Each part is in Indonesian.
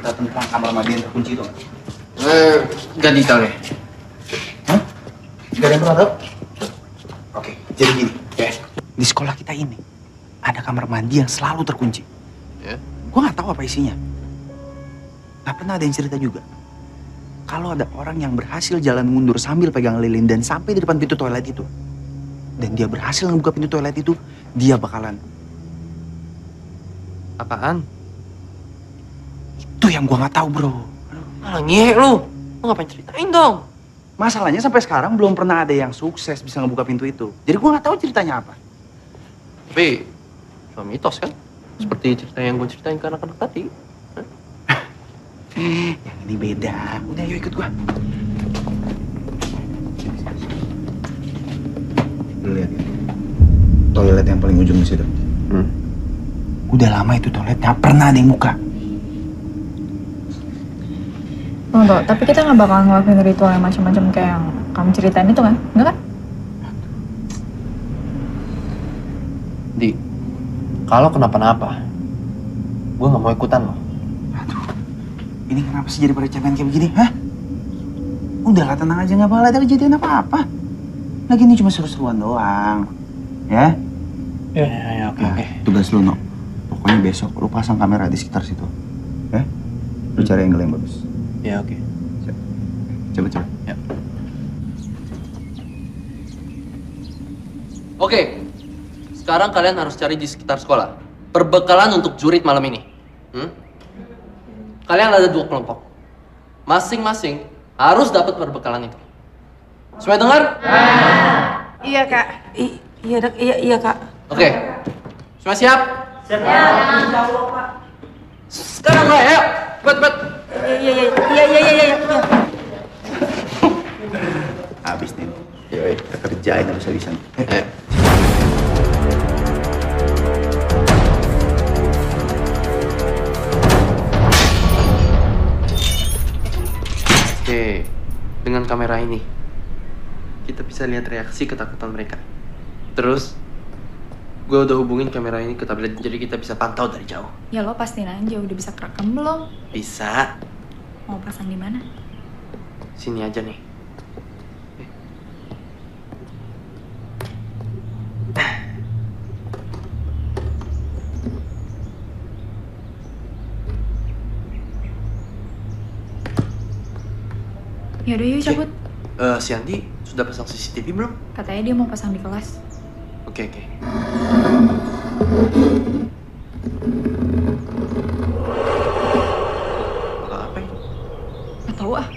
cerita tentang kamar mandi yang terkunci itu? Gak detailnya. Hah? Gak ada yang pernah tahu? Oke, jadi gini, ya. Di sekolah kita ini ada kamar mandi yang selalu terkunci. Ya. Gua nggak tahu apa isinya. Gak pernah ada yang cerita juga. Kalau ada orang yang berhasil jalan mundur sambil pegang lilin dan sampai di depan pintu toilet itu, dan dia berhasil ngebuka pintu toilet itu, dia bakalan... Apaan? Itu yang gua nggak tahu, bro. Malah ngehe lu. Lu ngapain ceritain dong? Masalahnya sampai sekarang belum pernah ada yang sukses bisa ngebuka pintu itu. Jadi gua nggak tahu ceritanya apa. Tapi, cuma mitos kan? Seperti cerita yang gue ceritain ke anak-anak tadi. Yang ini beda. Udah, yuk ikut gua. Lu lihat ya. Toilet yang paling ujung di situ. Udah lama itu toilet nggak pernah ada yang buka. Tunggu, tapi kita nggak bakal ngelakuin ritual yang macam-macam kayak yang kamu ceritain itu kan? Enggak kan? Di, kalau kenapa-napa, gue nggak mau ikutan loh. Aduh, ini kenapa sih jadi pada cemen kayak begini, hah? Udahlah, tenang aja, nggak bakal ada kejadian apa-apa. Lagi ini cuma seru-seruan doang, ya? Ya, oke. Tugas lu, No. Pokoknya besok lu pasang kamera di sekitar situ, ya? Lu cari angle yang bagus. Ya, oke. Coba. Ya. Oke, sekarang kalian harus cari di sekitar sekolah. Perbekalan untuk jurit malam ini. Kalian ada 2 kelompok. Masing-masing harus dapat perbekalan itu. Semua dengar? Iya, Kak. Iya, Kak. Oke. Semua siap? Siap. Sekarang mulai, ayo. Cepet. Iya. Habis nih. Yoi, kita kerjain habis-habisan. Oke, dengan kamera ini, kita bisa lihat reaksi ketakutan mereka. Terus, gue udah hubungin kamera ini ke tablet, jadi kita bisa pantau dari jauh. Ya lo pastiin aja udah bisa kerekam belum? Bisa. Mau pasang di mana? Sini aja nih. Yaudah yuk cabut. Si Andi sudah pasang CCTV belum? Katanya dia mau pasang di kelas. Oke. Apa ini? Gak tau ah.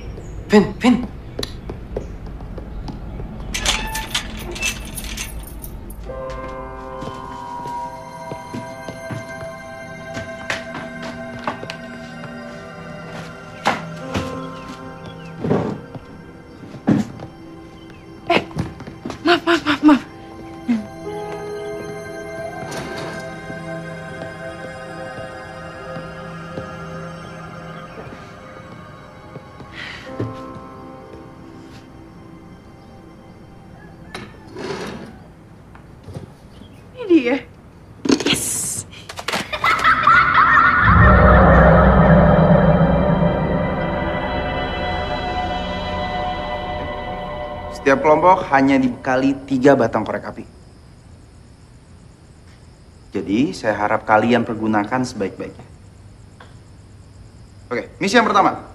Vin. Maaf. Ini dia. Yes. Setiap kelompok hanya dibekali 3 batang korek api. Jadi, saya harap kalian pergunakan sebaik-baiknya. Oke, misi yang pertama.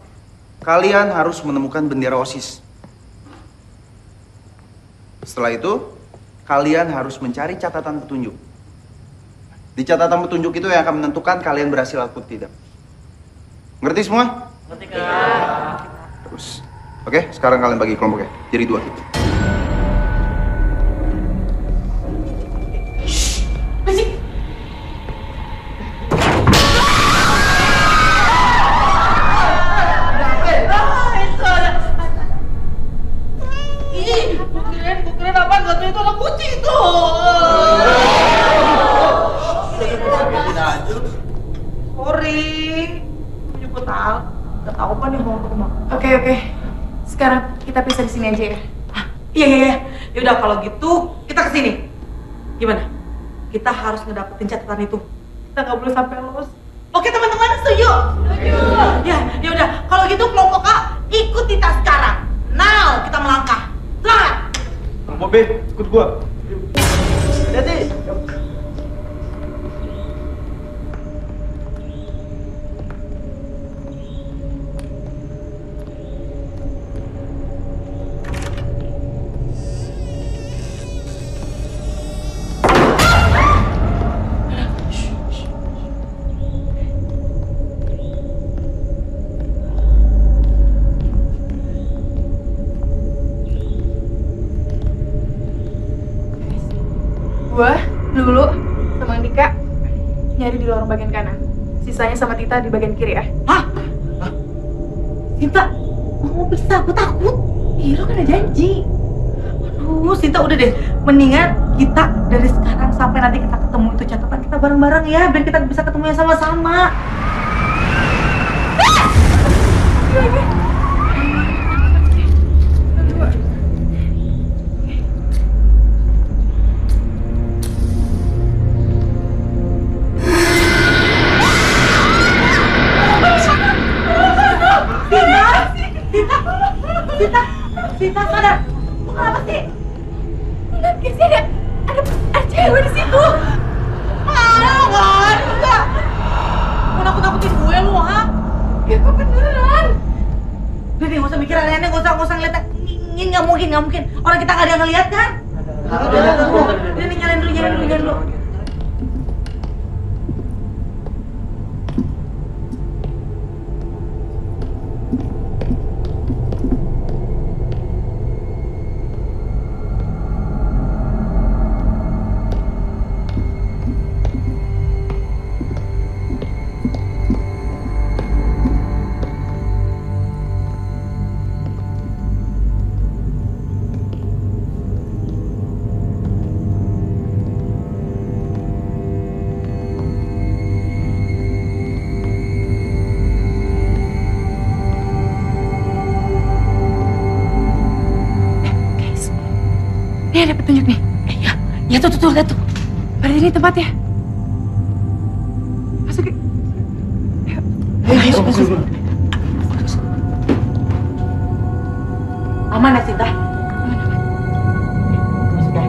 Kalian harus menemukan bendera OSIS. Setelah itu, kalian harus mencari catatan petunjuk. Di catatan petunjuk itu yang akan menentukan kalian berhasil atau tidak. Ngerti semua? Ngerti, Kak. Terus. Oke, sekarang kalian bagi kelompoknya. Jadi 2. Kirain apaan? Gak itu anak kucing tuh. Sorry. Aku juga tahu. Gak tahu apa nih mau ke rumah. Oke. Sekarang kita pisah di sini aja ya. Iya. Yaudah kalau gitu kita kesini. Gimana? Kita harus ngedapetin catatan itu. Kita nggak boleh sampai lolos. Oke teman-teman, setuju? Setuju. Be, ikut gua. Hati-hati. Gua dulu sama Andika nyari di lorong bagian kanan. Sisanya sama Tita di bagian kiri ya. Hah? Sinta, mau bisa, aku takut. Iya, lo kan ada janji. Aduh, Sinta udah deh. Mendingan kita dari sekarang sampai nanti kita ketemu itu catatan kita bareng-bareng ya, biar kita bisa ketemunya sama-sama. Sinta, sadar. Lo kenapa sih? Lihat guys, ada cewek di situ. Enggak. Mau nakut-nakutin gue lu, ha? Ya kok beneran? Udah deh, gak usah mikir aneh-aneh, gak usah ngeliat. Ini gak mungkin. Orang kita gak ada yang ngeliat kan? Udah nih, nyalain dulu. Nih ada petunjuk nih. Ya tuh, lihat tuh. Pada ini tempatnya. Masuk yuk. Ayo, masuk. Aman ya, Sinta? Masuk ya.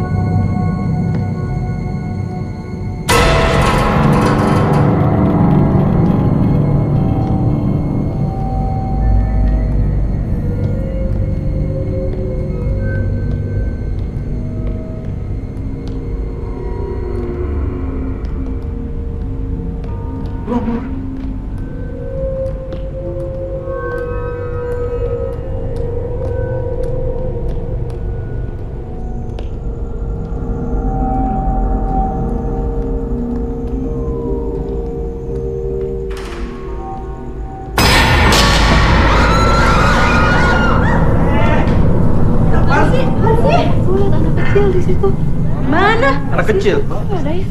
Mana? Anak kecil. Nggak ada ya?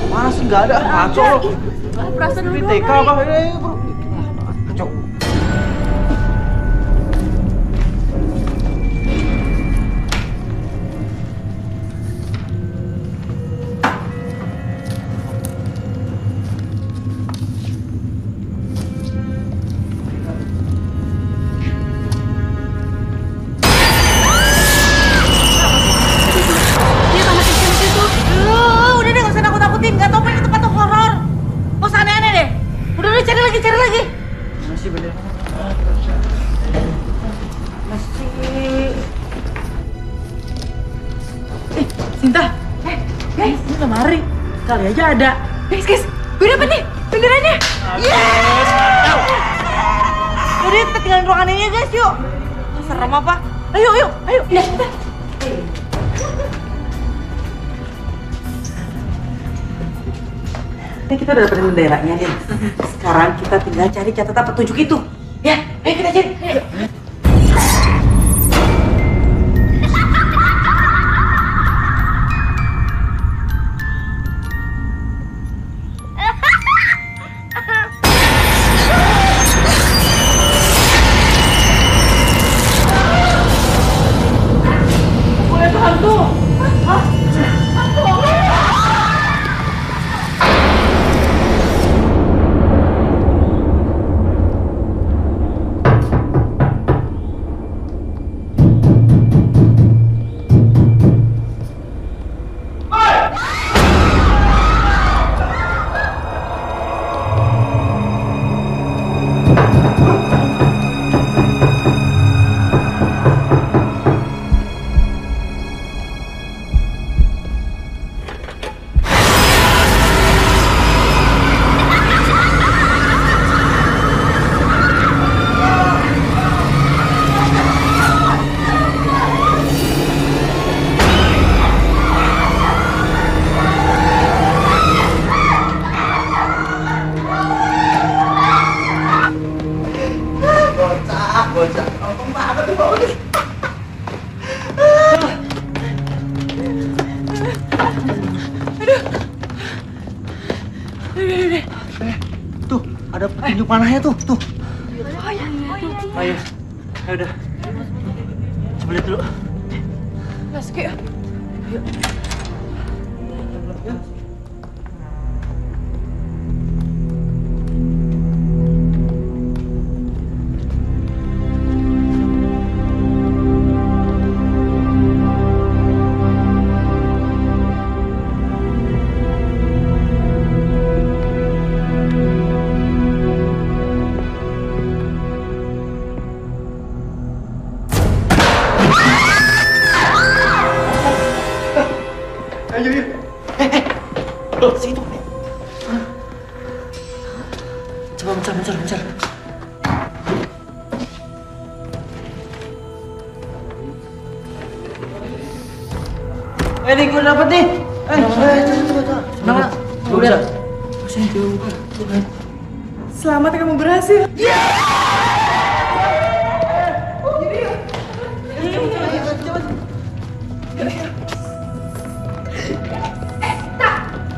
Mana sih nggak ada? Ngaco lo. Perasaan Di dulu TK doang apa? kali. Ngaco. Udah deh, gak usah nakut-nakutin. Gak tau apa ini tempat horor. Gak usah aneh-aneh deh. Udah, cari lagi. Masih bener. Masih. Sinta. Guys, ini lemari. Kali aja ada. Guys, gue dapet nih benerannya. Yes! Yaudah, kita tinggalin ruangan ini ya guys, yuk. Serem apa? Ayo. Ya, kita. Ini kita udah dapetin benderanya deh. Sekarang kita tinggal cari catatan petunjuk itu. Ya, ayo kita cari. Boleh bantu? Hah? Ada petunjuk panahnya tuh. Ayo, udah. Coba lihat dulu. Masuk yuk. Situ. Coba mencar. Nih, gue dapet nih. Semangat. Udah. Selamat kamu berhasil.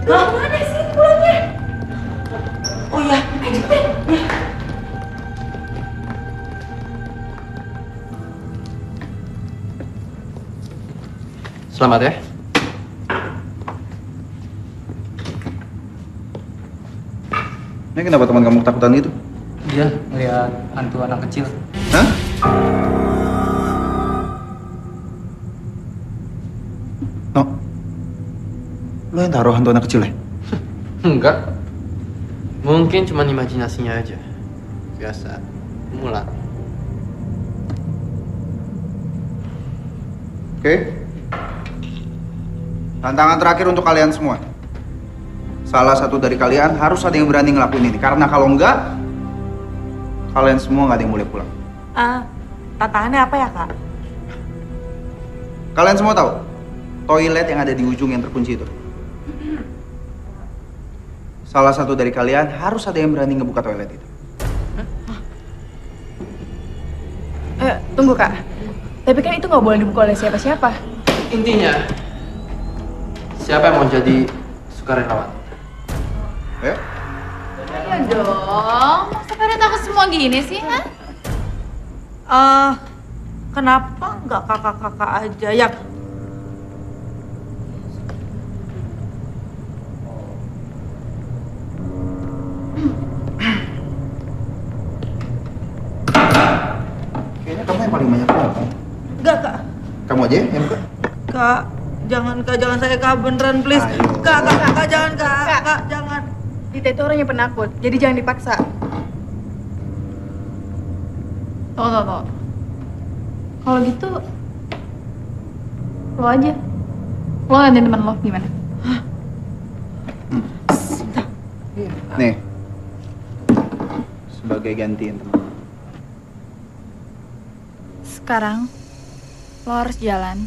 Mana sih pulangnya? Oh ya, Selamat ya. Ini kenapa teman kamu ketakutan gitu? Dia ngeliat hantu anak kecil. Hah? No, lo yang taruh hantu anak kecil ya? Enggak. Mungkin cuma imajinasinya aja. Biasa. Mula. Oke. Tantangan terakhir untuk kalian semua. Salah satu dari kalian harus ada yang berani ngelakuin ini. Karena kalau enggak, kalian semua nggak ada yang boleh pulang. tantangannya apa ya, Kak? Kalian semua tahu toilet yang ada di ujung yang terkunci itu. Salah satu dari kalian harus ada yang berani ngebuka toilet itu. Tunggu kak. Tapi kan itu nggak boleh dibuka oleh siapa-siapa. Intinya, siapa yang mau jadi sukarelawan? Ya? Iya dong, masa pada takut semua gini sih, ha? Kenapa nggak kakak-kakak aja yang Kayaknya kamu yang paling banyak ngomong. nggak, Kak? Kamu aja yang buka. Kak, jangan saya, Kak, beneran please. Ayo. Kak, jangan, Kak, jangan. Dita itu orangnya penakut, jadi jangan dipaksa. Tunggu. Kalau gitu, lo aja. Lo gantiin temen lo, gimana? Nih, sebagai gantiin teman. Sekarang, lo harus jalan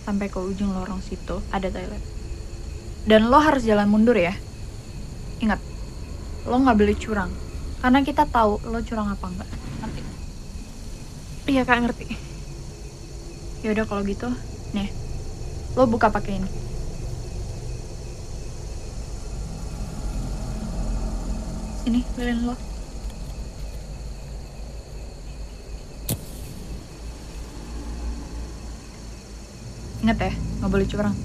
sampai ke ujung lorong situ, ada toilet. Dan lo harus jalan mundur ya. Ingat, lo nggak boleh curang. Karena kita tahu lo curang apa enggak. Ngerti? Iya kak, ngerti. Ya udah kalau gitu, nih, lo buka pakai ini. Sini, lilin lo. Ingat ya, nggak boleh curang.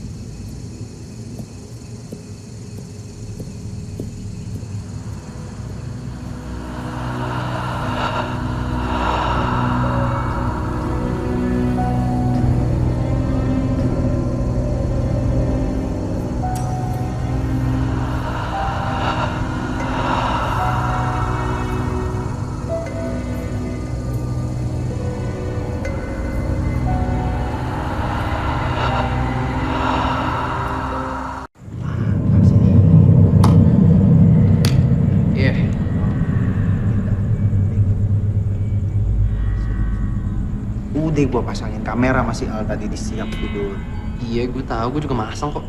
Iya. Udah gua pasangin kamera masih Al tadi di siap tidur. Iya, gue tahu. Gue juga masang kok.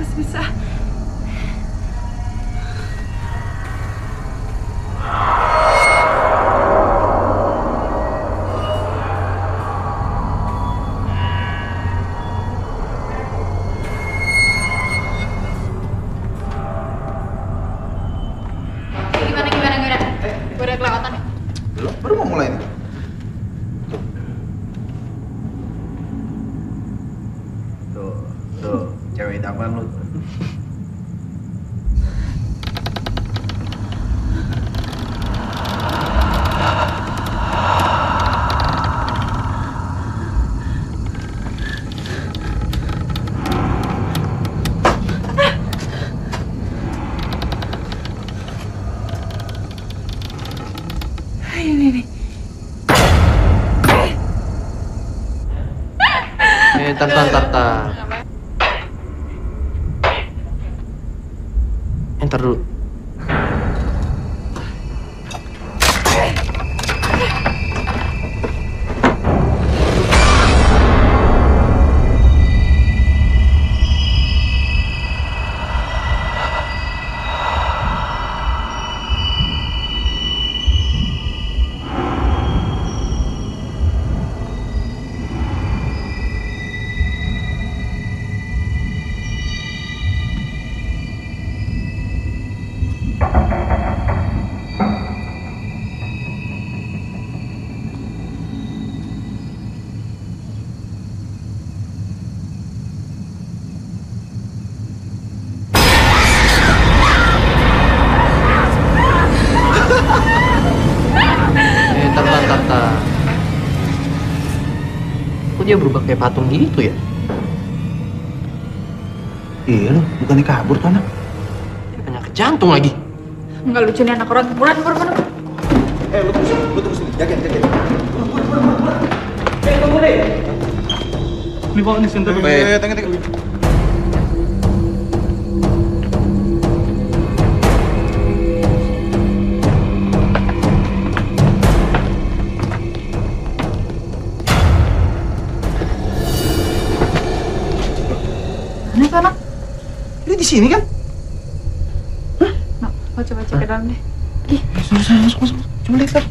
Masih bisa. udah kelewatan ya. Belum, baru mau mulai nih. Tuh, cewek idaman lu. Ini. Tar. Enter dulu. Tar. Kok dia berubah kayak patung gitu ya? Iya lu, bukannya kabur tuh anak. Dia penyakit jantung lagi. Nggak lucu nih anak orang. Buruan. Lu tunggu sini, jagain. Tunggu deh. Ini bawa nih sentuh. Tengok. Mana itu anak? Ini di sini kan? Nah, lo coba cek ke dalam deh. Masuk. Coba lihat.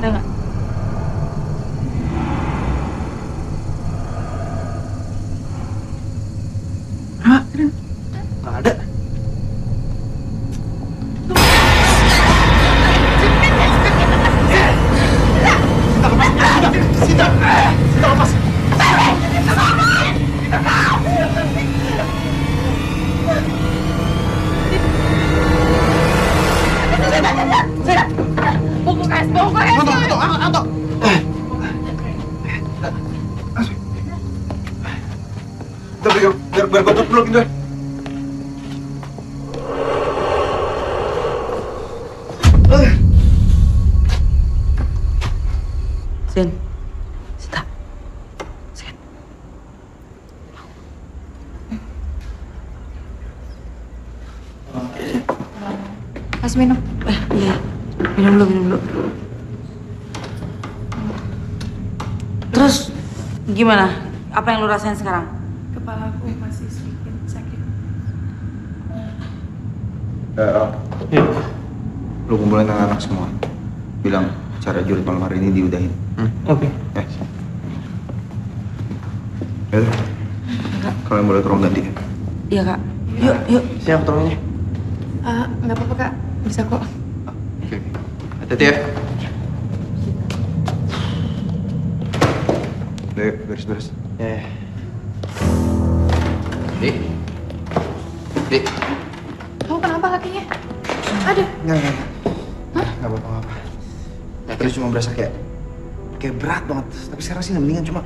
Ada nggak? Hah? Nggak ada. Sita lepas. Anto. Biar gue tutup dulu. Sita. Kasih minum. Iya. Minum dulu. Terus gimana? Apa yang lu rasain sekarang? Kepala aku masih sedikit sakit. Lu kumpulin anak-anak semua. Bilang acara jurit malam hari ini diudahin. Oke. Ya udah. Kalian boleh ke ruang ganti. Iya kak. Yuk. Siap tolongnya. Nggak apa-apa kak. Bisa kok. Oke. Hati-hati ya. Udah, beres. Dik. Kamu kenapa kakinya? Ada. Enggak. Nggak apa-apa. Terus cuma berasa kayak berat banget. Tapi sekarang sih mendingan, cuma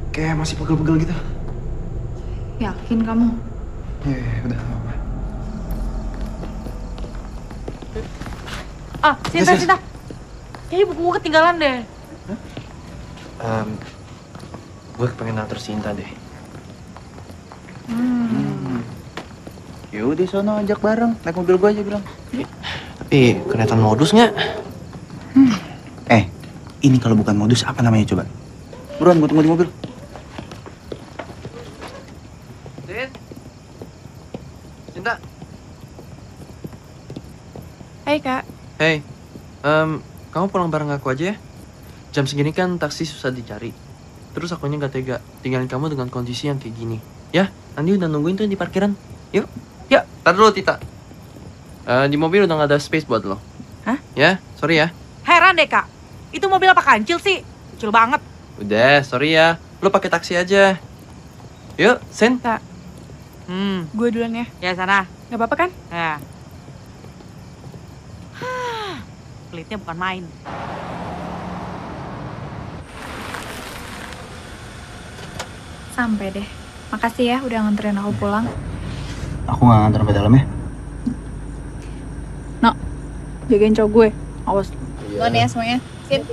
kayak masih pegel-pegel gitu. Yakin kamu? Ya, udah nggak apa-apa. Sinta. Kayaknya buku gue ketinggalan deh. Gue pengen atur Sinta deh. Yaudah sono ajak bareng, naik mobil gue aja bilang. Tapi kelihatan modus nggak? Ini kalau bukan modus apa namanya coba? Buruan, gue tunggu di mobil. Sinta. Hai kak. Hey, kamu pulang bareng aku aja ya? Jam segini kan taksi susah dicari. Terus akunya nggak tega tinggalin kamu dengan kondisi yang kayak gini. Ya, Andi udah nungguin tuh di parkiran. Yuk. Tar dulu Tita. Di mobil udah gak ada space buat lo. Hah? Ya, sorry ya. Heran deh kak, itu mobil apa kancil sih? Kecil banget. Udah, sorry ya. Lo pakai taksi aja. Yuk, Sen. Tak, gue duluan ya. Ya sana. Gak apa-apa kan? Ya. Pelitnya bukan main. Sampai deh. Makasih ya udah nganterin aku pulang. Aku nggak nganter sampai dalam ya. Jagain cowok gue. Awas. Duluan ya semuanya. Sin.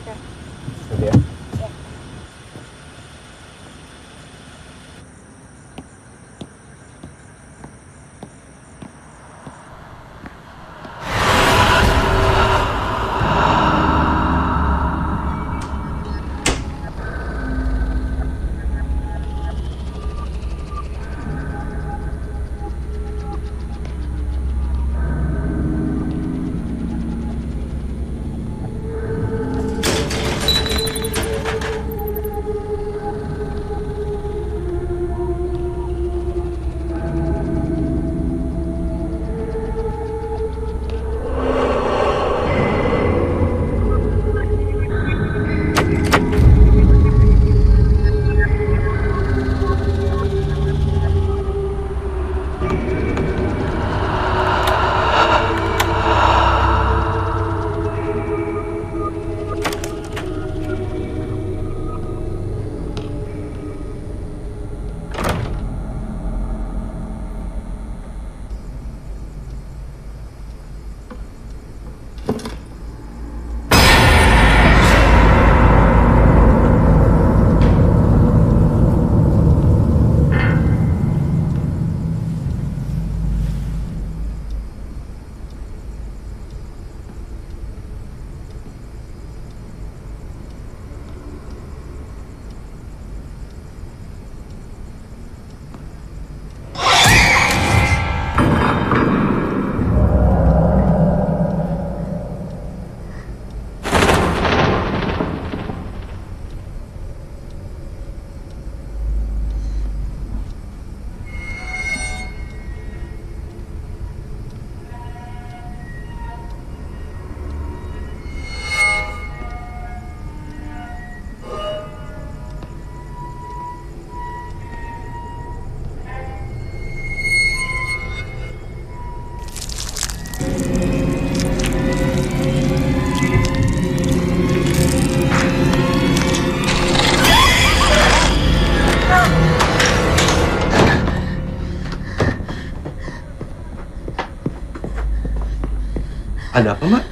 Ada apa, Mbak?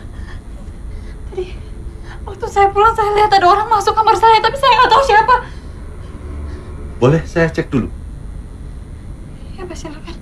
Tadi waktu saya pulang saya lihat ada orang masuk kamar saya tapi saya nggak tahu siapa. Boleh saya cek dulu? Ya Pak, silakan.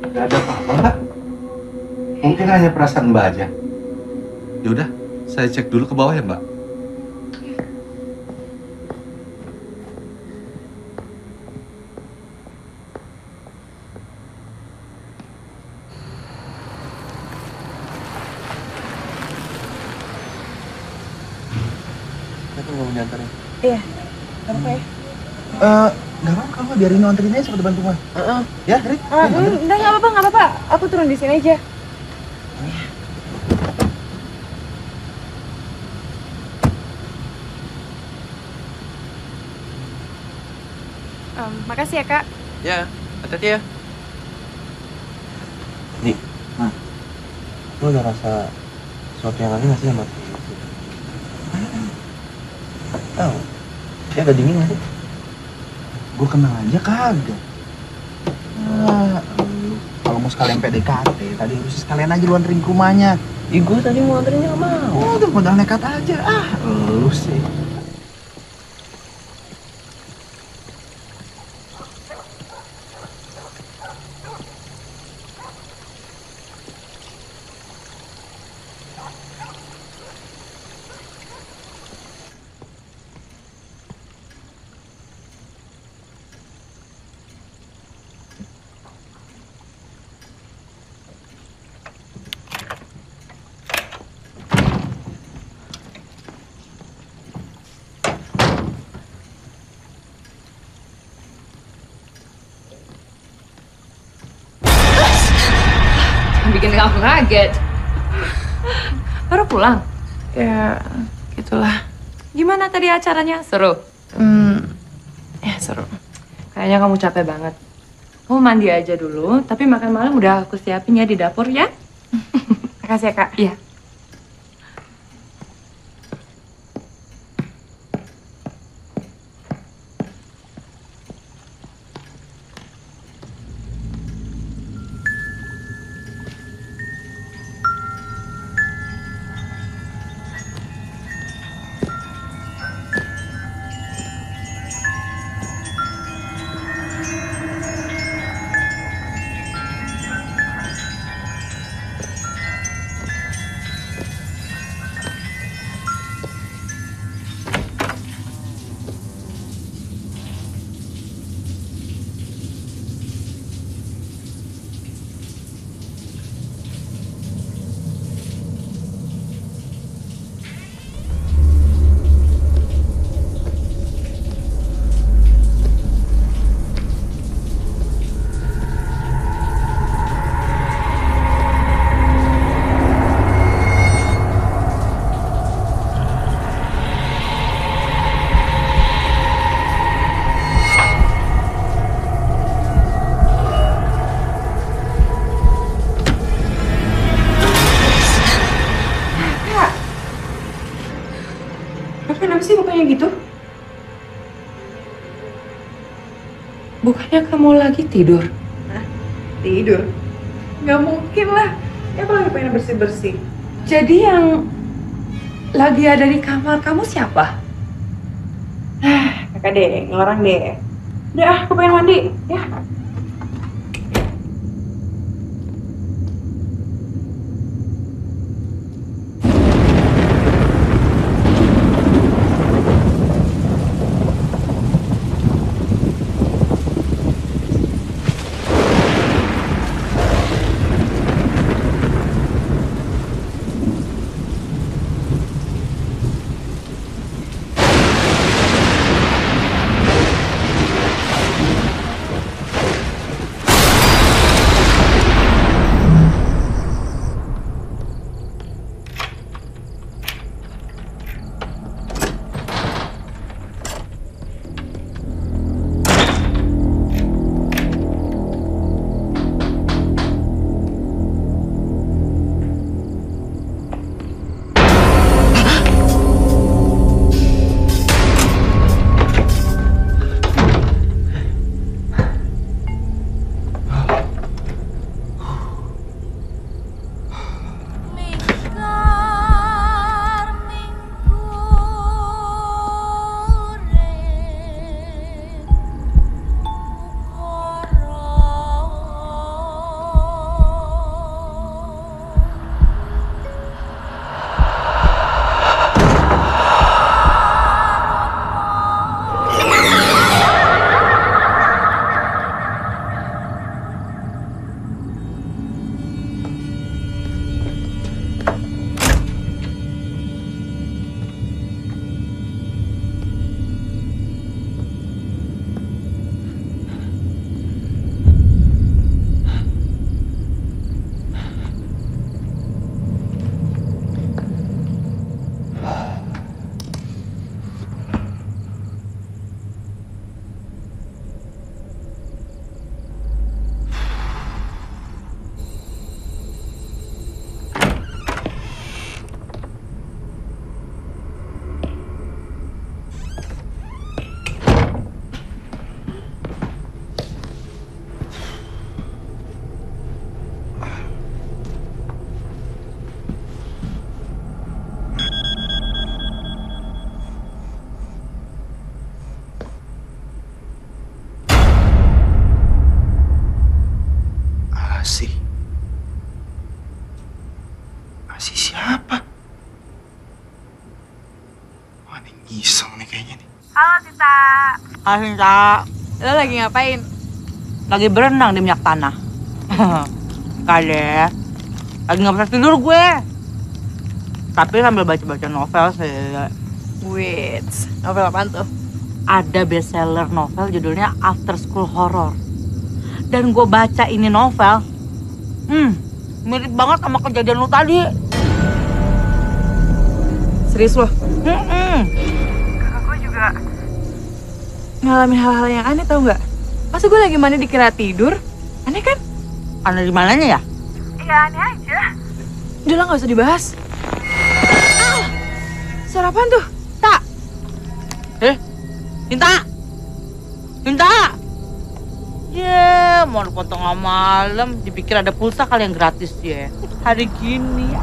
Gak ada apa-apa, Mbak. Mungkin hanya perasaan Mbak aja. Yaudah, saya cek dulu ke bawah ya, Mbak. Saya tunggu diantarin. Iya. Gak apa-apa ya? Gak apa-apa, kamu biarin nganterin aja seperti bantu gue. Ya, Rik? Udah nggak apa-apa. Aku turun di sini aja. Makasih ya kak. Ya, hati-hati ya. Lo udah rasa sesuatu yang aneh gak sih sama tahu? Dia agak dingin gak sih? Gue kenal aja kagak. Kalau mau sekalian PDKT, tadi harus sekalian aja lu anterin ke rumahnya. Ih, gue tadi mau anterinnya gak mau. Oh, udah modal nekat aja. Lu sih. Kaget. Baru pulang? Ya, gitulah. Gimana tadi acaranya? Seru? Ya seru. Kayaknya kamu capek banget. Kamu mandi aja dulu, tapi makan malam udah aku siapin ya di dapur ya. Makasih ya, Kak. Iya. Kenapa sih mukanya gitu? Bukannya kamu lagi tidur? Hah? Tidur? Gak mungkin lah. Ya aku lagi pengen bersih-bersih. Jadi yang lagi ada di kamar kamu siapa? Kakak deh, ngelarang deh. Udah aku pengen mandi. Ya. Asih siapa? Wah, ini iseng nih kayaknya nih. Halo Tita. Halo Cinta. Lo lagi ngapain? Lagi berenang di minyak tanah. Kade. Lagi nggak bisa tidur gue. Tapi sambil baca-baca novel sih. Wait, novel apaan tuh? Ada bestseller novel judulnya After School Horror. Dan gue baca ini novel. Mirip banget sama kejadian lu tadi. Serius lo? Kakak gue juga Ngalamin hal-hal yang aneh tau nggak? Masa gue lagi mandi dikira tidur? Aneh kan? aneh di mananya ya? Iya aneh aja. Udah lah nggak usah dibahas. Suara apaan tuh? Tak. Cinta! Cinta! Mau dipotong malam, dipikir ada pulsa kali yang gratis ya. Hari gini,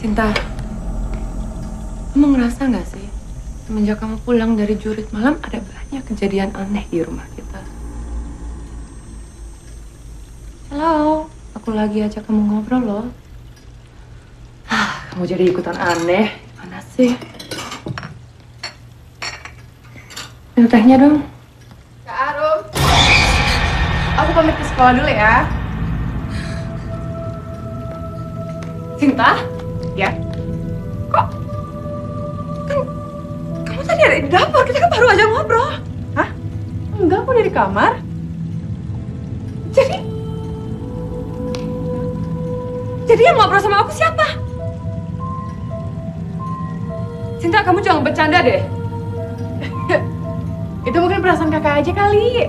Cinta, kamu ngerasa nggak sih, semenjak kamu pulang dari jurit malam ada banyak kejadian aneh di rumah kita? Halo, aku lagi ajak kamu ngobrol loh. Kamu jadi ikutan aneh, mana sih? Minum tehnya dong. Kak Arum, aku pamit ke sekolah dulu ya. Cinta? Ya. Kok? Kan kamu tadi ada di dapur, kita kan baru aja ngobrol. Hah? Enggak, aku udah di kamar. Jadi yang ngobrol sama aku siapa? Cinta, kamu jangan bercanda deh. Itu mungkin perasaan kakak aja kali.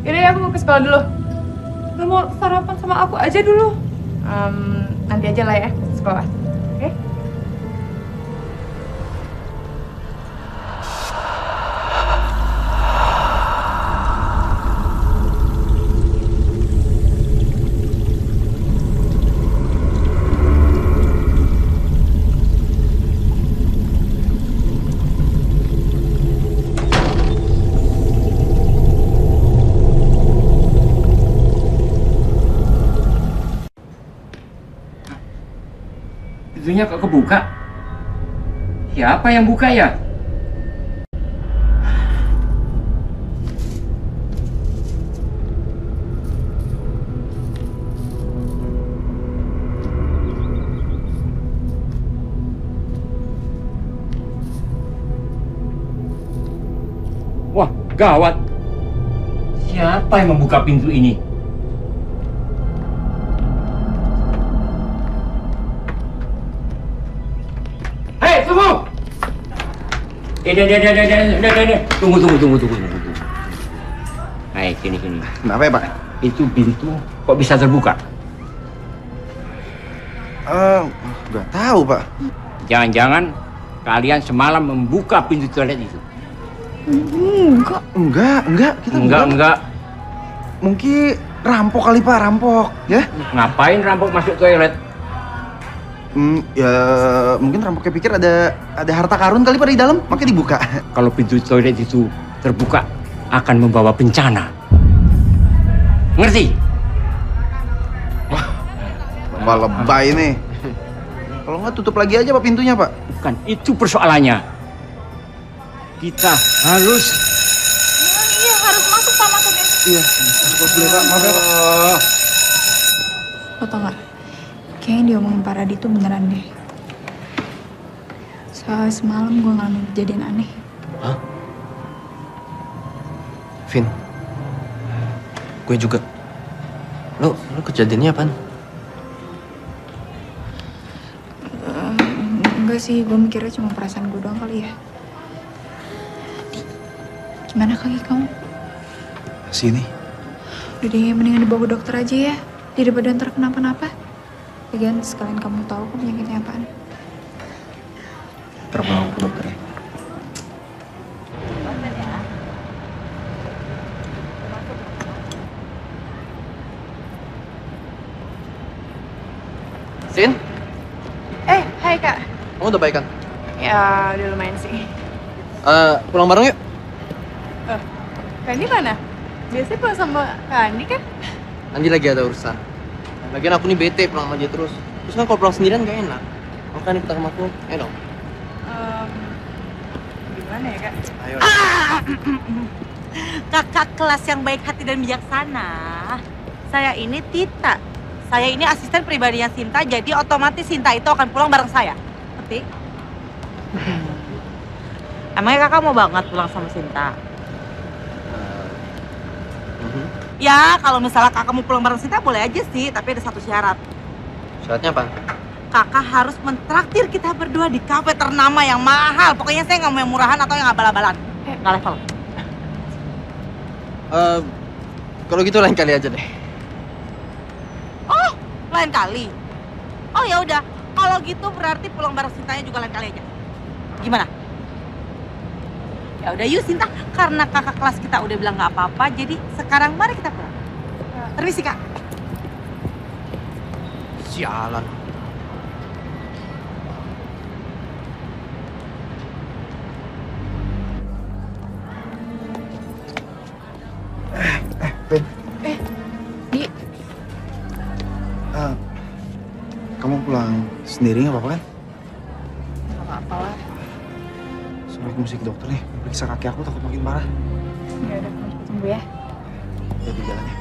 Yaudah ya, aku mau ke sekolah dulu. Gak mau sarapan sama aku aja dulu? Nanti aja lah ya, ke sekolah. Oke? Pintunya kok kebuka? Siapa yang buka ya? Wah, gawat. Siapa yang membuka pintu ini? Tunggu. Hai, sini. Kenapa ya, Pak? Itu pintu kok bisa terbuka? Nggak tahu, Pak. Jangan-jangan kalian semalam membuka pintu toilet itu? Enggak. Kita Enggak. Mungkin rampok kali, Pak, rampok. Ya? Ngapain rampok masuk toilet? Ya mungkin rampoknya pikir ada harta karun kali Pak di dalam, makanya dibuka. Kalau pintu toilet itu terbuka akan membawa bencana. Ngerti? Wah, Bapak lebay nih. Kalau nggak tutup lagi aja Pak pintunya, Pak. Bukan itu persoalannya. Kita harus... Iya, harus masuk Pak, maksudnya. Iya, masuk dulu Pak, maaf ya Pak. Lo tau gak? Kayaknya diomongin Pak Radi tuh beneran deh. Soalnya semalam gue ngalamin kejadian aneh. Hah? Vin, gue juga. Lo kejadiannya apaan? Enggak sih, gue mikirnya cuma perasaan gue doang kali ya. Gimana kaki kamu? Sini. Udah deh, mendingan dibawa ke dokter aja ya. Daripada ntar kenapa-napa. Lagian sekalian kamu tahu kok penyakitnya apaan. Terbawa ke dokter ya. Sin, Hai Kak. kamu udah baikan? Ya, udah lumayan sih. Pulang bareng yuk. Kak Andi mana? Biasanya pulang sama Kak Andi kan? Andi lagi ada urusan. Lagian aku nih bete pulang sama dia terus. Terus kan kalau pulang sendirian gak enak. Makanya kita ke rumah aku, ayo dong. Gimana ya Kak? Ayo. Kakak kelas yang baik hati dan bijaksana. Saya ini Tita. Saya ini asisten pribadinya Sinta, jadi otomatis Sinta itu akan pulang bareng saya. Ngerti? Emangnya kakak mau banget pulang sama Sinta? Ya, kalau misalnya kakak mau pulang bareng Sinta boleh aja sih, tapi ada satu syarat. Syaratnya apa? Kakak harus mentraktir kita berdua di kafe ternama yang mahal. Pokoknya saya nggak mau yang murahan atau yang abal-abalan. Nggak level. Kalau gitu lain kali aja deh. Oh, lain kali. Oh ya udah, kalau gitu berarti pulang bareng Sintanya juga lain kali aja. Gimana? Ya udah yuk Sinta, karena kakak kelas kita udah bilang nggak apa-apa, jadi sekarang mari kita pulang. Permisi Kak. Sialan. Ben. Di. Kamu pulang sendiri nggak apa-apa kan? Gak apa-apa lah. Soalnya aku mesti ke dokter nih. Periksa kaki aku takut makin parah. Ya udah, kamu cepet sembuh ya. Jadi jalannya.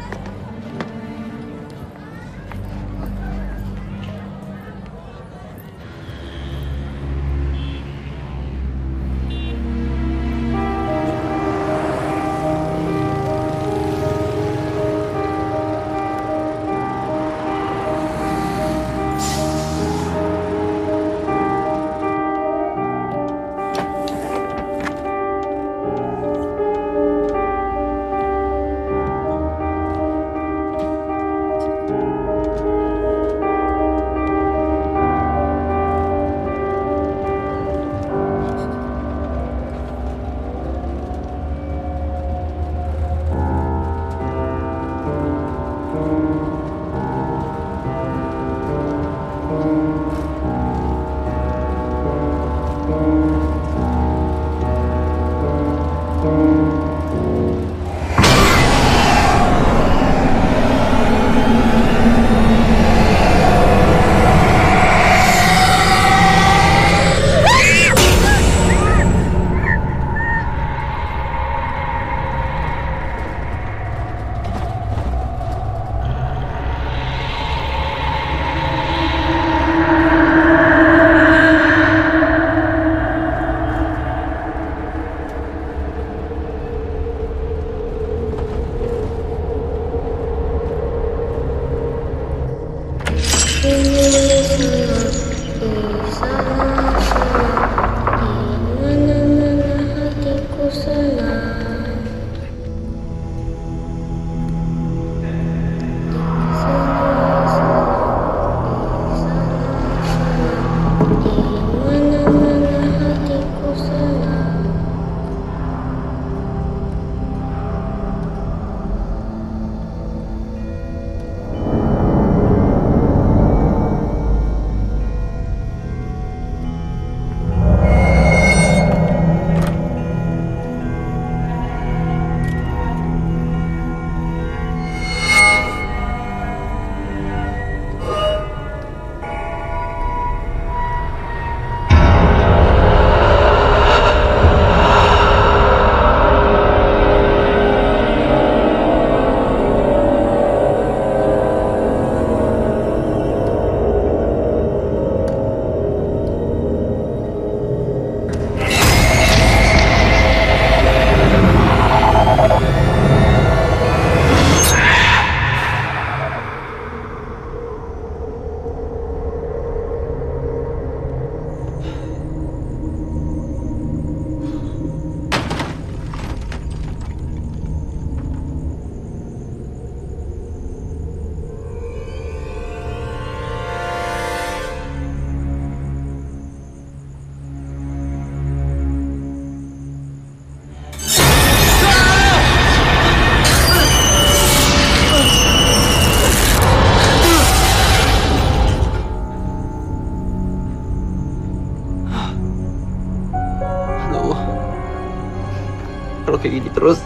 Kalau kayak gini terus,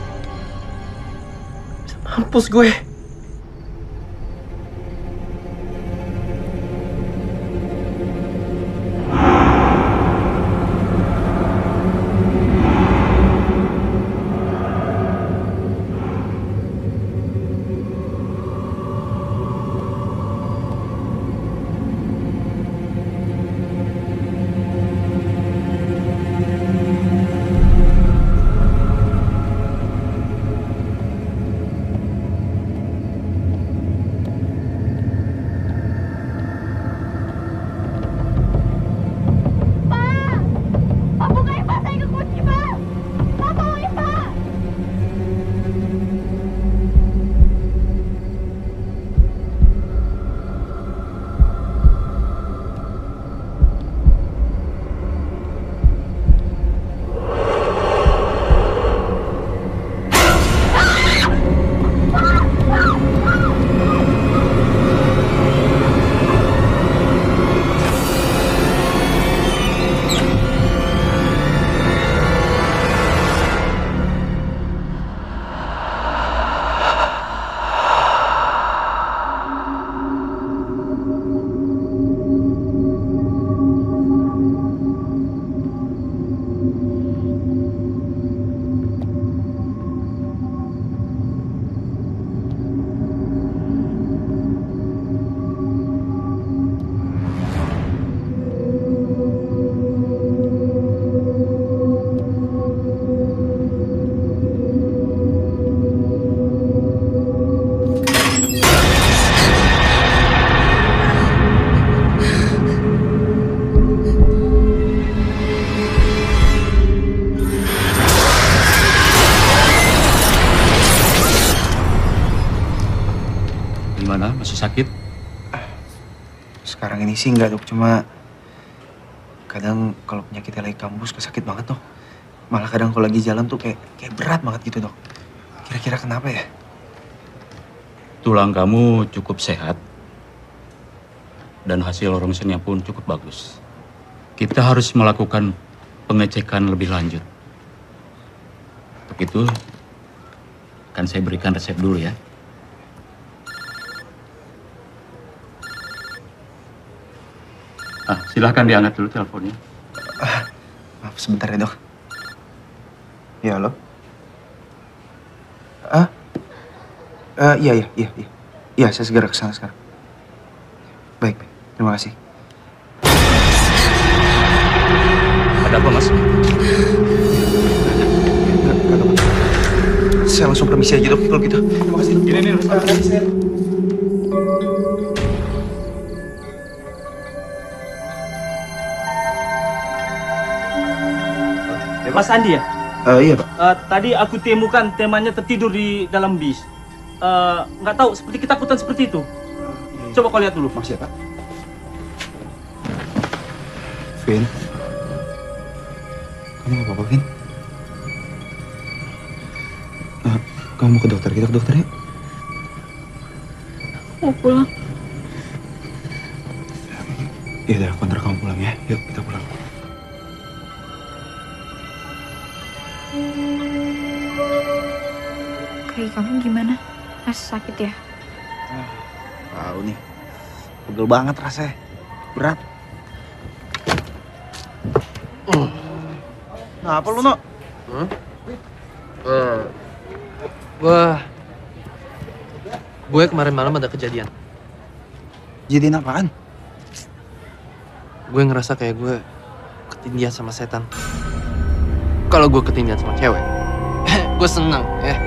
bisa mampus gue. Gimana? Masih sakit? Sekarang ini sih enggak, Dok. Cuma kadang kalau penyakitnya lagi kambuh suka sakit banget, Dok. Malah kadang kalau lagi jalan tuh kayak berat banget gitu, Dok. Kira-kira kenapa ya? Tulang kamu cukup sehat. Dan hasil rongsennya pun cukup bagus. Kita harus melakukan pengecekan lebih lanjut. Untuk itu, akan saya berikan resep dulu ya. Silahkan diangkat dulu teleponnya. Maaf sebentar ya, Dok. Ya, halo? Iya. Iya, saya segera kesana sekarang. Baik. Terima kasih. Ada apa, Mas? Enggak. Saya langsung permisi aja, Dok, kalau gitu. Terima kasih, Dok. Ini, saya. Mas Andi ya? Iya, Pak. Tadi aku temukan temannya tertidur di dalam bis. Nggak tahu, seperti ketakutan seperti itu. Coba kau lihat dulu. Makasih ya, Pak. Vin. Kamu nggak apa-apa, Vin? Kamu mau ke dokter? Kita ke dokter ya? Mau pulang. Ya udah, aku antar kamu pulang ya. Yuk, kita pulang. Kaki kamu gimana? Masih sakit ya? Tahu nih. Pegel banget rasanya. Berat. Nah, apa lu, No? Gue kemarin malam ada kejadian. Kejadian apaan? Gue ngerasa kayak gue ketindihan sama setan. Kalau gue ketindihan sama cewek, gue seneng ya.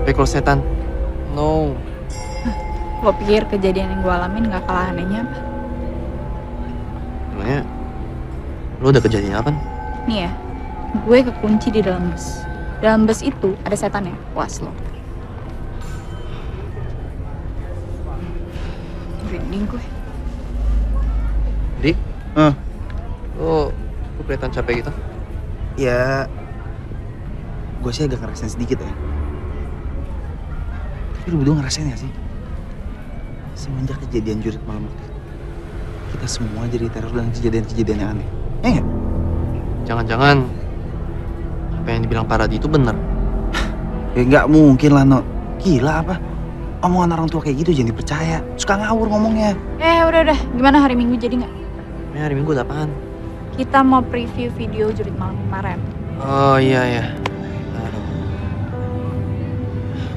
Tapi kalau setan, no. Lo pikir kejadian yang gue alamin gak kalah anehnya apa? Emangnya, lo ada kejadian apa? Nih ya, gue kekunci di dalam bus. Dalam bus itu ada setan ya, puas lo. Merinding gue. Dik? Lo kelihatan capek gitu? Ya, gue sih agak ngerasain sedikit ya. Tapi lu berdua ngerasain gak sih? Semenjak kejadian jurit malam waktu itu, kita semua jadi teror dengan kejadian-kejadian yang aneh. Ya nggak? Jangan-jangan apa yang dibilang Paradi itu benar. Ya nggak mungkin lah, No. Gila apa? Omongan orang tua kayak gitu jangan dipercaya. Suka ngawur ngomongnya. Udah. Gimana hari Minggu jadi nggak? Ini hari Minggu apaan? Kita mau preview video Jurit Malam kemarin. Oh iya. Aduh.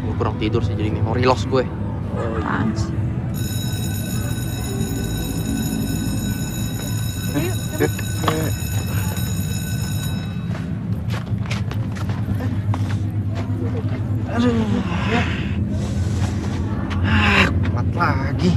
Gue kurang tidur sih, jadi memori loss gue. Apaan sih? Kuat lagi.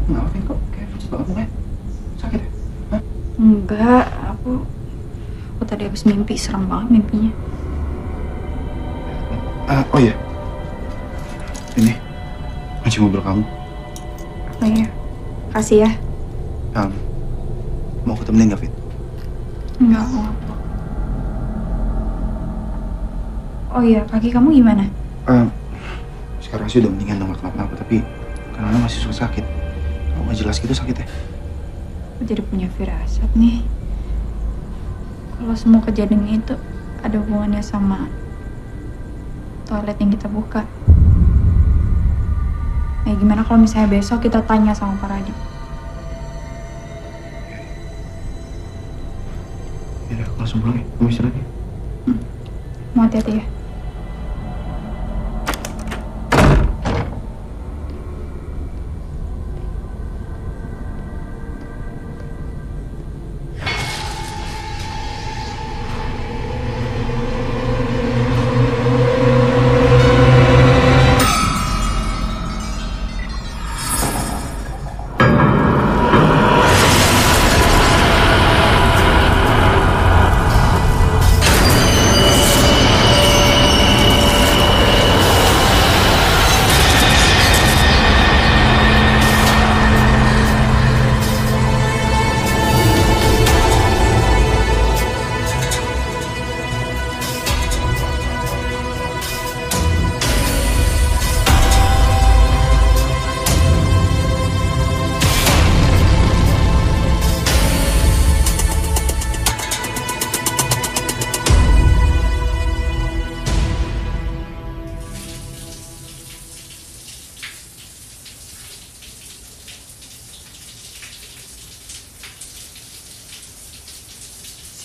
Maafin kok, kayak pucat banget mukanya. Sakit ya? Hah? Enggak, aku tadi habis mimpi, serem banget mimpinya. Oh iya. Ini kunci mobil kamu. Oh iya, kasih ya. Mau ketemenin gak, Fit? Enggak, aku nggak. Oh iya, kaki kamu gimana? Sekarang sih udah mendingan, udah gak kenapa-napa, tapi karena masih suka sakit. Kalau nggak jelas gitu sakit ya? Aku jadi punya firasat nih. Kalau semua kejadian itu ada hubungannya sama toilet yang kita buka. Gimana kalau misalnya besok kita tanya sama Pak Radit? Yaudah, aku langsung pulang ya. Kamu istirahat ya. Mau hati-hati ya.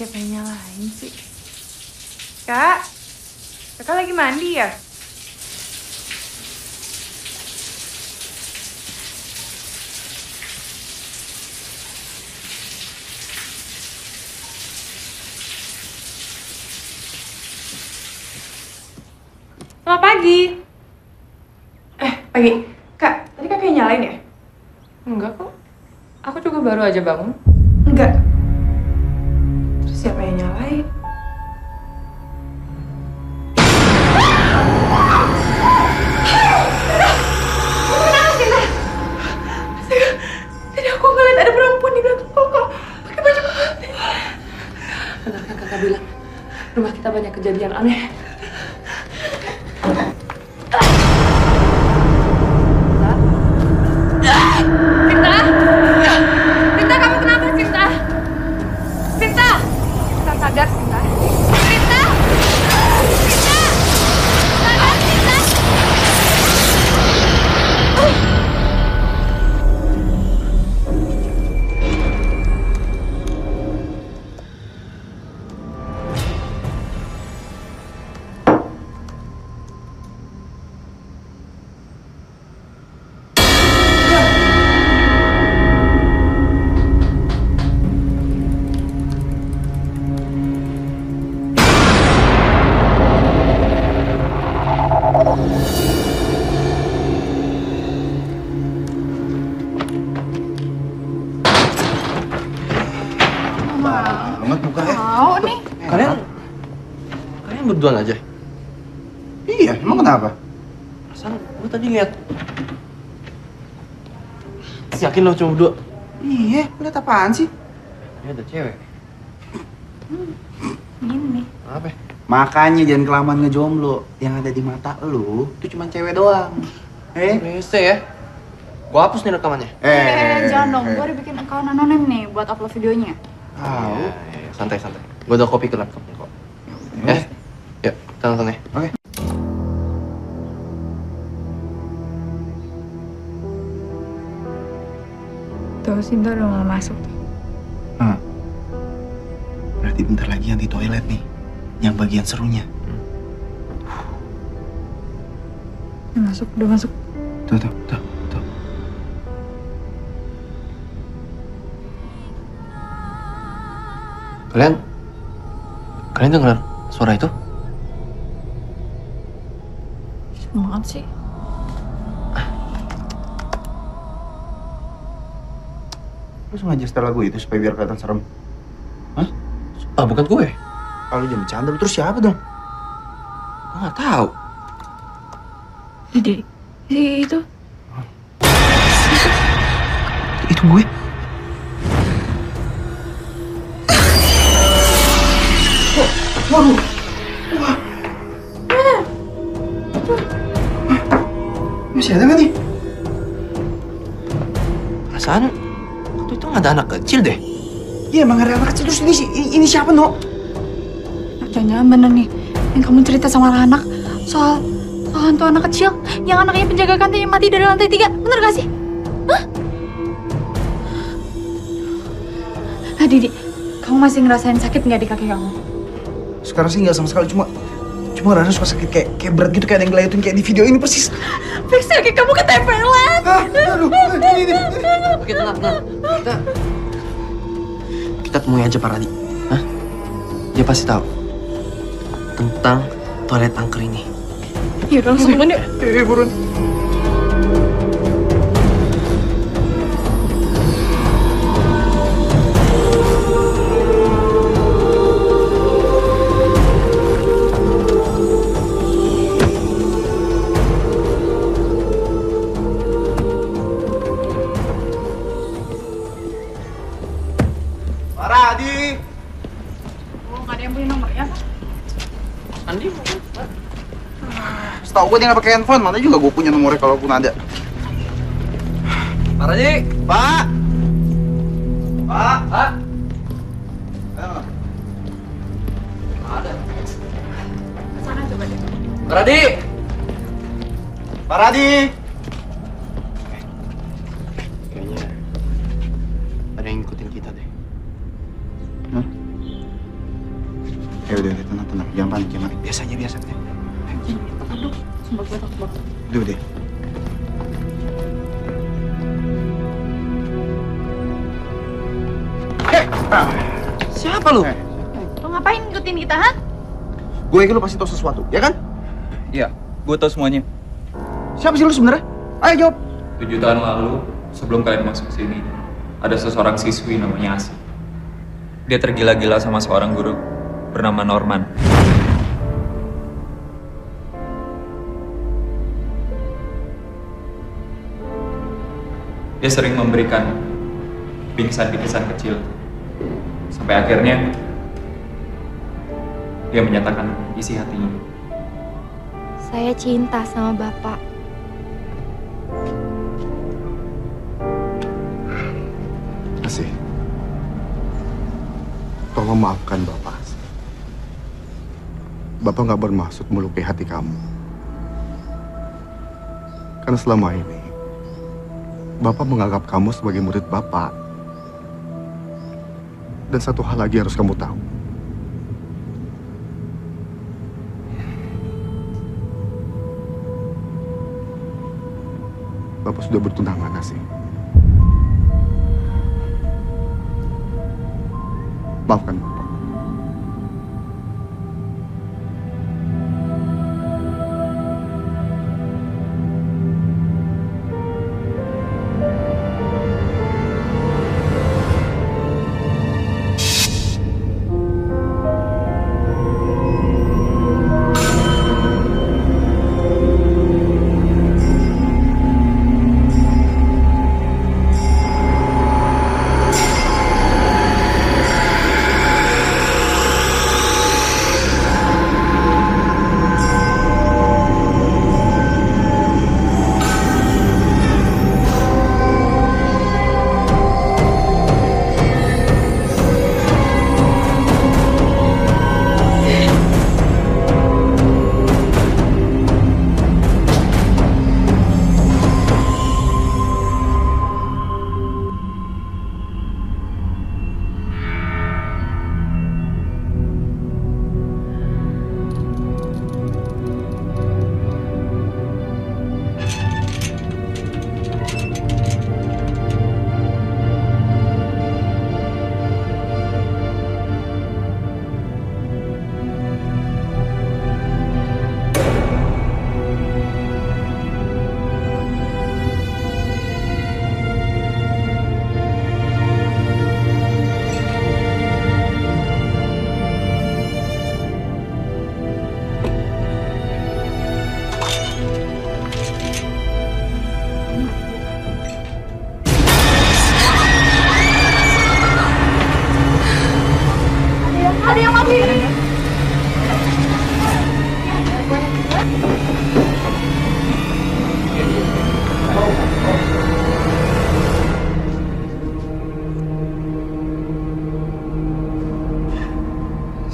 Siapa yang nyalain sih? Kak? Kakak lagi mandi ya? Selamat pagi. Pagi. Kak, tadi kakak yang nyalain ya? Enggak kok. Aku juga baru aja bangun. Enggak. Terus siapa yang nyalain? Tadi aku ngeliat ada perempuan di belakang koko pakai baju pengantin. Benar kan kakak bilang, rumah kita banyak kejadian aneh. Sinta! Sinta, kamu kenapa, Sinta? Sinta! Sinta, sadar, Sinta. Sinta! Sinta! Sadar, Sinta! banget mukanya. Tahu nih. Kalian berduaan aja. Iya, emang kenapa? Perasaan gue tadi lihat. Yakin lo cuma berdua? Iya, lihat apaan sih? Ini ada cewek. Ini. Apa? Makanya jangan kelamaan ngejomblo. Yang ada di mata lu itu cuma cewek doang. Rese ya. Gua hapus nih rekamannya. Jangan dong, gue udah bikin account anonim nih buat upload videonya. Santai-santai. Gua udah copy ke laptopnya kok. Yuk, kita nonton ya. Oke. Tuh, Sinta udah mau masuk. Berarti bentar lagi yang di toilet nih. Yang bagian serunya. Udah masuk. Tuh. Kalian dengar suara itu? Banget sih. Lu sengaja setel lagu itu supaya biar kelihatan serem? Hah? Bukan gue. Kalau jangan bercanda, terus siapa dong? Gue nggak tahu. Jadi, itu. Itu gue. Waduh. Wah. Masih ada nggak nih? Perasaan waktu itu nggak ada anak kecil deh. Iya, emang ada anak kecil. Terus ini siapa, No? Jangan-jangan bener nih yang kamu cerita sama anak soal hantu anak kecil yang anaknya penjaga kantin yang mati dari lantai 3. Bener gak sih? Hah? Didi, kamu masih ngerasain sakit nggak di kaki kamu? Sekarang sih nggak sama sekali, cuma rasanya suka sakit kayak berat gitu, kayak ada yang ngeliatin kayak di video ini persis. Fix kaki kamu ketempelan. Ini. Oke, tenang. Kita temui aja Pak Radi. Hah? Dia pasti tahu tentang toilet angker ini. Yaudah, langsung yuk. Buruan. Adi. Nggak ada yang punya nomornya, Pak? Andi mungkin. Setahu gue dia nggak pakai handphone, mana juga gue punya nomornya kalaupun ada. Pak Raji. Pak. Ada. Sana coba deh. Pak Radi. Pak Radi. Kayaknya ada yang ngikutin kita deh. Hah? Ya udah, tenang. Jangan panik. Biasanya. Aduh, sumpah gue takut banget. Udah deh. Siapa lu? Lo ngapain ngikutin kita, ha? Gue yakin lu pasti tahu sesuatu, ya kan? Iya, gue tahu semuanya. Siapa sih lu sebenarnya? Ayo jawab. 7 tahun lalu, sebelum kalian masuk ke sini, ada seseorang siswi namanya Asi. Dia tergila-gila sama seorang guru bernama Norman. Dia sering memberikan bingkisan-bingkisan kecil. Sampai akhirnya dia menyatakan isi hatinya. Saya cinta sama Bapak. Asih. Tolong maafkan Bapak. Bapak nggak bermaksud melukai hati kamu. Karena selama ini Bapak menganggap kamu sebagai murid Bapak. Dan satu hal lagi harus kamu tahu. Bapak sudah bertunangan, Asih. Maafkan Bapak.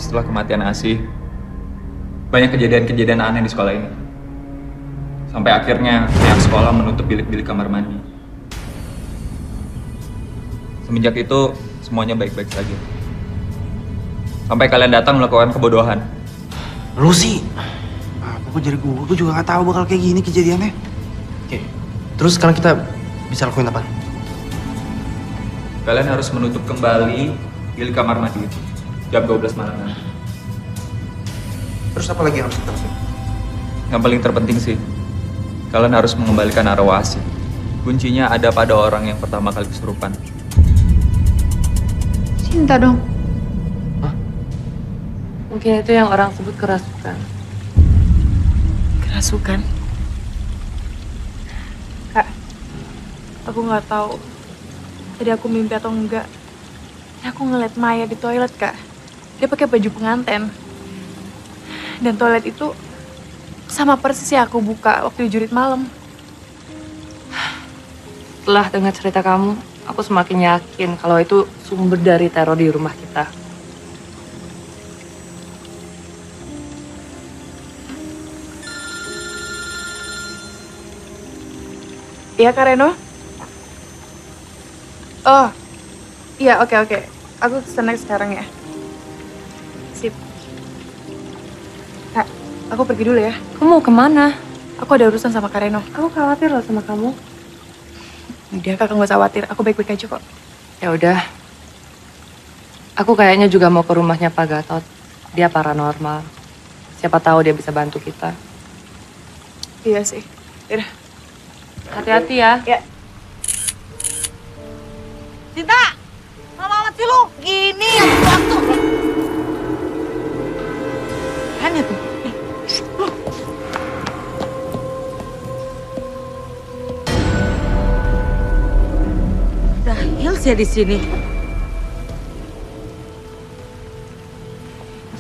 setelah kematian Asih, banyak kejadian-kejadian aneh di sekolah ini. Sampai akhirnya pihak sekolah menutup bilik-bilik kamar mandi. Semenjak itu, semuanya baik-baik saja. Sampai kalian datang melakukan kebodohan. Lu sih, apa kok jadi gue juga gak tahu bakal kayak gini kejadiannya. Oke, terus sekarang kita bisa lakuin apa? Kalian harus menutup kembali bilik kamar mandi itu jam 12 malam nanti. Terus apa lagi yang harus kita lakuin? Yang paling terpenting sih, kalian harus mengembalikan arwah Asih. Kuncinya ada pada orang yang pertama kali kesurupan. Cinta dong. Mungkin itu yang orang sebut kerasukan. Kerasukan? Kak, aku nggak tahu. Tadi aku mimpi atau enggak. Aku ngeliat Maya di toilet, Kak. Dia pakai baju pengantin. Dan toilet itu sama persis yang aku buka waktu di jurit malam. Setelah dengar cerita kamu, aku semakin yakin kalau itu sumber dari teror di rumah kita. Iya, Kak Reno? Oh, iya, oke. Aku kesana sekarang ya. Sip. Kak, aku pergi dulu ya. Kamu mau kemana? Aku ada urusan sama Kak Reno. Aku khawatir loh sama kamu. Udah, Kakak nggak usah khawatir. Aku baik-baik aja kok. Ya udah. Aku kayaknya juga mau ke rumahnya Pak Gatot. Dia paranormal. Siapa tahu dia bisa bantu kita. Iya sih. Yaudah. Hati-hati ya. Ya. Cinta! Lama amat sih lu? Gini ya waktu. Hanya tuh. Dahil sih di sini.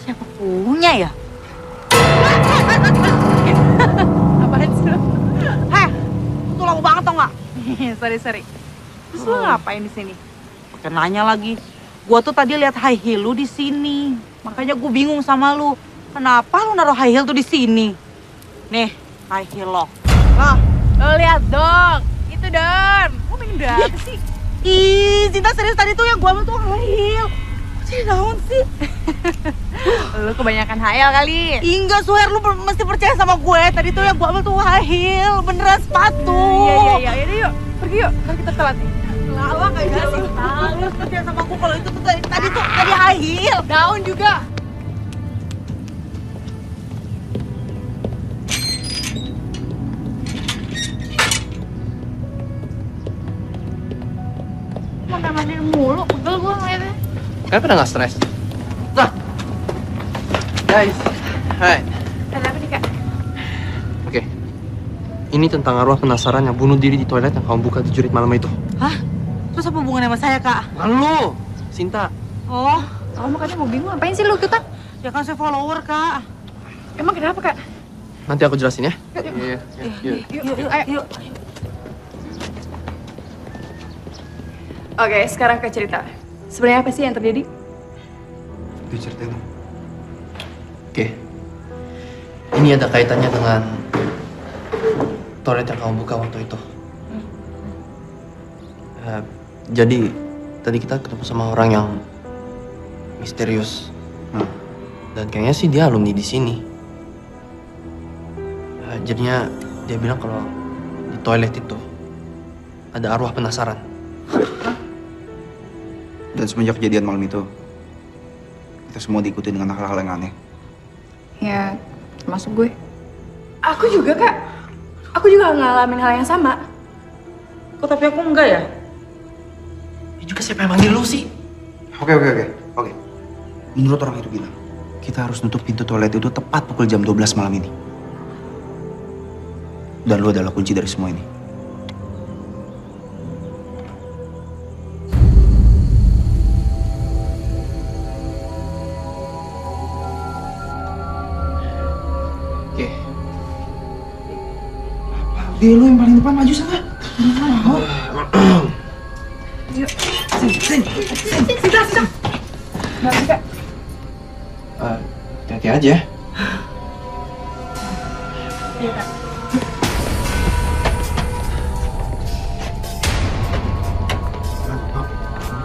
Siapa punya ya? Apaan sih lo? Heh, itu lama banget tau nggak? Sorry. Terus lo ngapain di sini? Pakai nanya lagi. Gua tuh tadi lihat high heel lu di sini. Makanya gue bingung sama lu. Kenapa lu naruh high heel tuh di sini? Nih, high heel lo. Loh, lo lihat dong. Itu Don. Lo minum berapa sih? Ih, Cinta serius tadi tuh yang gua ambil tuh high heel. Jadi daun sih. Lo kebanyakan hayal kali. Enggak, swear lu mesti percaya sama gue. Tadi tuh yang gua ambil tuh high heel, beneran sepatu. Iya. Yuk, pergi yuk. Ntar kita telat nih. Lawak aja sih. Lu harus percaya sama aku kalau itu tuh tadi high heel. Daun juga. Mandir mulu, pegel gue ngeliatnya. Kalian pada nggak stres? Nah, guys, hai. Ada apa nih, Kak? Oke, ini tentang arwah penasaran yang bunuh diri di toilet yang kamu buka di jurit malam itu. Hah? Terus apa hubungannya sama saya, Kak? Lalu, Sinta. Oh, Oh, makanya mau bingung ngapain sih lu ikutan? ya kan saya follower, Kak. Emang kenapa, Kak? Nanti aku jelasin ya. Iya. Yuk, ayo. Oke, sekarang ke cerita. Sebenarnya apa sih yang terjadi? Diceritain dong. Oke. Ini ada kaitannya dengan toilet yang kamu buka waktu itu. Jadi, tadi kita ketemu sama orang yang misterius. Dan kayaknya sih dia alumni di sini. Jadinya dia bilang kalau di toilet itu ada arwah penasaran. Dan semenjak kejadian malam itu, kita semua diikuti dengan hal-hal yang aneh. Ya, termasuk gue. Aku juga, Kak. Aku juga ngalamin hal yang sama. Kok tapi aku enggak ya? Ya juga siapa yang manggil lu sih? Oke. Menurut orang itu bilang, kita harus nutup pintu toilet itu tepat pukul jam 12 malam ini. Dan lu adalah kunci dari semua ini. Oke. Dia lu yang paling depan, maju sana. Yuk, sini. Sini. Nggak bisa. Hati-hati aja. Iya, Kak.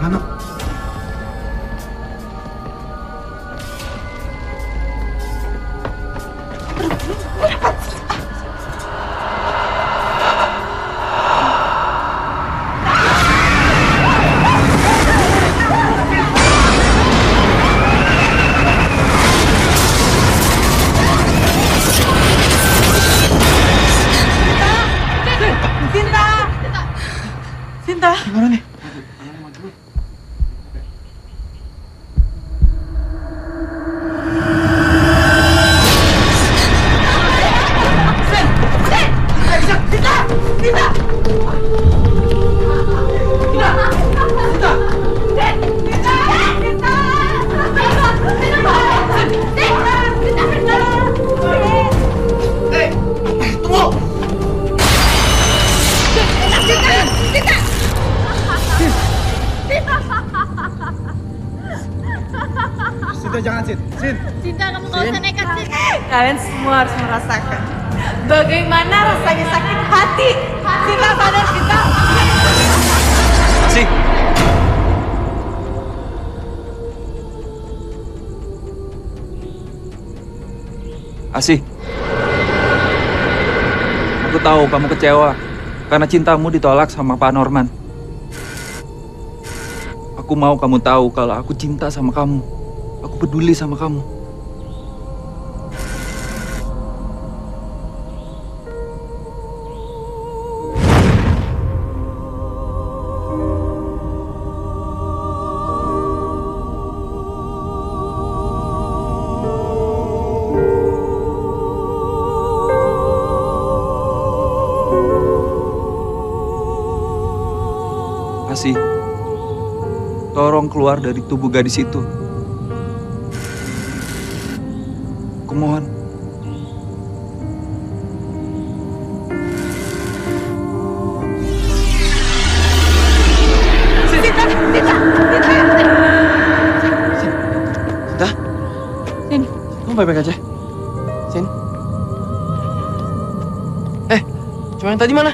Mana? Sinta. Gimana nih? Sinta jangan, Sin. Cinta, kamu gak usah nekat, Sin. Kalian semua harus merasakan bagaimana rasanya sakit hati. Cinta sadar kita. Sih. Asih. Aku tahu kamu kecewa karena cintamu ditolak sama Pak Norman. Aku mau kamu tahu kalau aku cinta sama kamu. Aku peduli sama kamu. Asih, tolong keluar dari tubuh gadis itu. Aku mohon. Sinta. Sin, kamu baik-baik aja? Sin? Cuma yang tadi mana?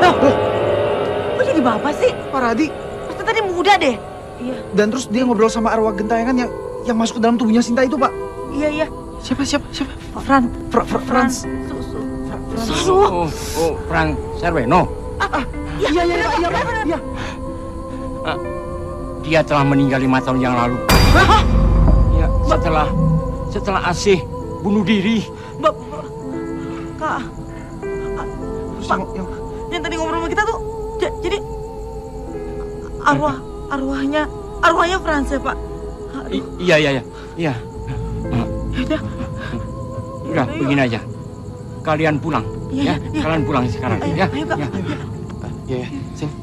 Kok jadi bapak sih? Pak Radi. Pasti tadi muda deh. Iya. Dan terus dia ngobrol sama arwah gentayangan yang masuk ke dalam tubuhnya Sinta itu, Pak. Iya. Siapa? Frans. Susu. Oh, Frank Serweno. Iya. Dia telah meninggal 5 tahun yang lalu. Ya, setelah Asih bunuh diri. Kak. Pak, yang tadi ngobrol sama kita tuh jadi arwahnya Frans ya, Pak? Iya. Udah, begini aja. Kalian pulang, ya. Kalian pulang sekarang, ya. Ayo, Kak. Iya, Sin.